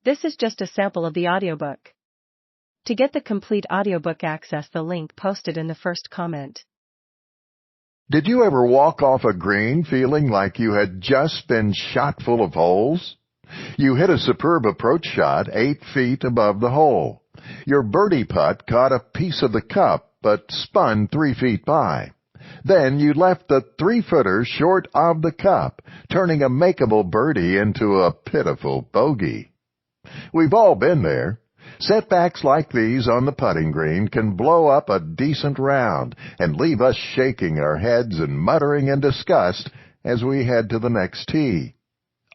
This is just a sample of the audiobook. To get the complete audiobook, access the link posted in the first comment. Did you ever walk off a green feeling like you had just been shot full of holes? You hit a superb approach shot 8 feet above the hole. Your birdie putt caught a piece of the cup, but spun 3 feet by. Then you left the 3-footer short of the cup, turning a makeable birdie into a pitiful bogey. We've all been there. Setbacks like these on the putting green can blow up a decent round and leave us shaking our heads and muttering in disgust as we head to the next tee.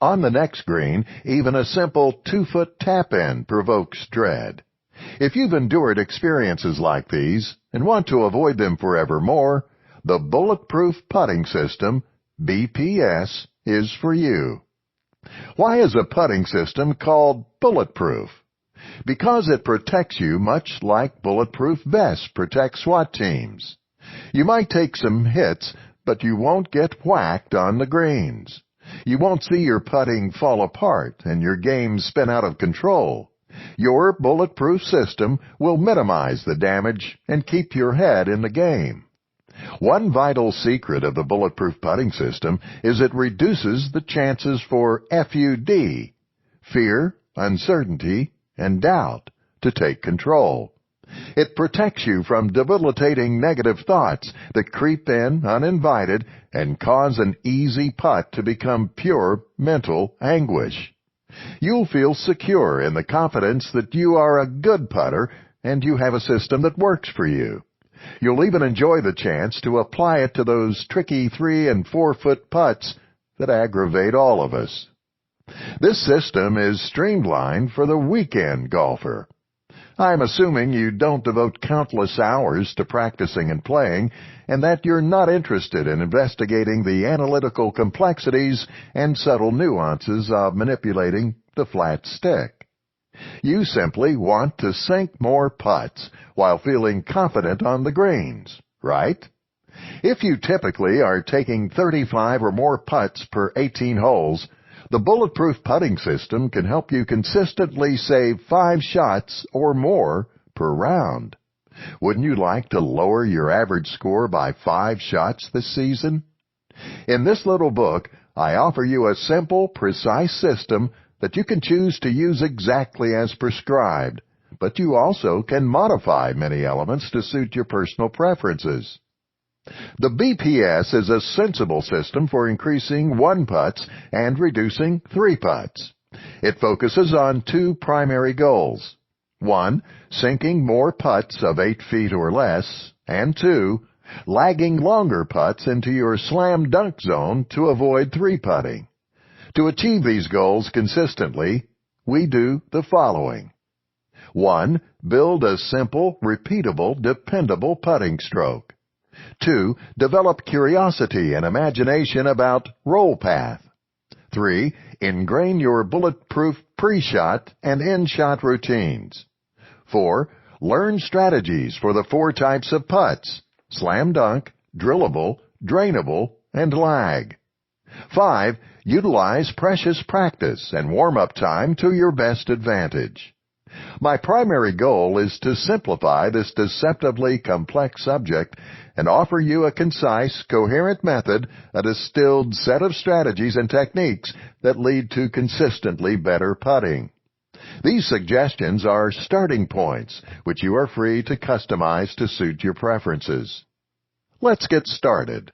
On the next green, even a simple 2-foot tap-in provokes dread. If you've endured experiences like these and want to avoid them forevermore, the Bulletproof Putting System, BPS, is for you. Why is a putting system called bulletproof? Because it protects you much like bulletproof vests protect SWAT teams. You might take some hits, but you won't get whacked on the greens. You won't see your putting fall apart and your game spin out of control. Your bulletproof system will minimize the damage and keep your head in the game. One vital secret of the Bulletproof Putting System is it reduces the chances for FUD, fear, uncertainty, and doubt, to take control. It protects you from debilitating negative thoughts that creep in uninvited and cause an easy putt to become pure mental anguish. You'll feel secure in the confidence that you are a good putter and you have a system that works for you. You'll even enjoy the chance to apply it to those tricky 3- and 4-foot putts that aggravate all of us. This system is streamlined for the weekend golfer. I'm assuming you don't devote countless hours to practicing and playing, and that you're not interested in investigating the analytical complexities and subtle nuances of manipulating the flat stick. You simply want to sink more putts while feeling confident on the greens, right? If you typically are taking 35 or more putts per 18 holes, the Bulletproof Putting System can help you consistently save 5 shots or more per round. Wouldn't you like to lower your average score by 5 shots this season? In this little book, I offer you a simple, precise system that you can choose to use exactly as prescribed, but you also can modify many elements to suit your personal preferences. The BPS is a sensible system for increasing 1 putts and reducing 3 putts. It focuses on 2 primary goals. 1, sinking more putts of 8 feet or less, and 2, lagging longer putts into your slam dunk zone to avoid 3-putting. To achieve these goals consistently, we do the following. 1, build a simple, repeatable, dependable putting stroke. 2, develop curiosity and imagination about roll path. 3, ingrain your bulletproof pre-shot and in-shot routines. 4, learn strategies for the 4 types of putts: slam dunk, drillable, drainable, and lag. 5, utilize precious practice and warm-up time to your best advantage. My primary goal is to simplify this deceptively complex subject and offer you a concise, coherent method, a distilled set of strategies and techniques that lead to consistently better putting. These suggestions are starting points, which you are free to customize to suit your preferences. Let's get started.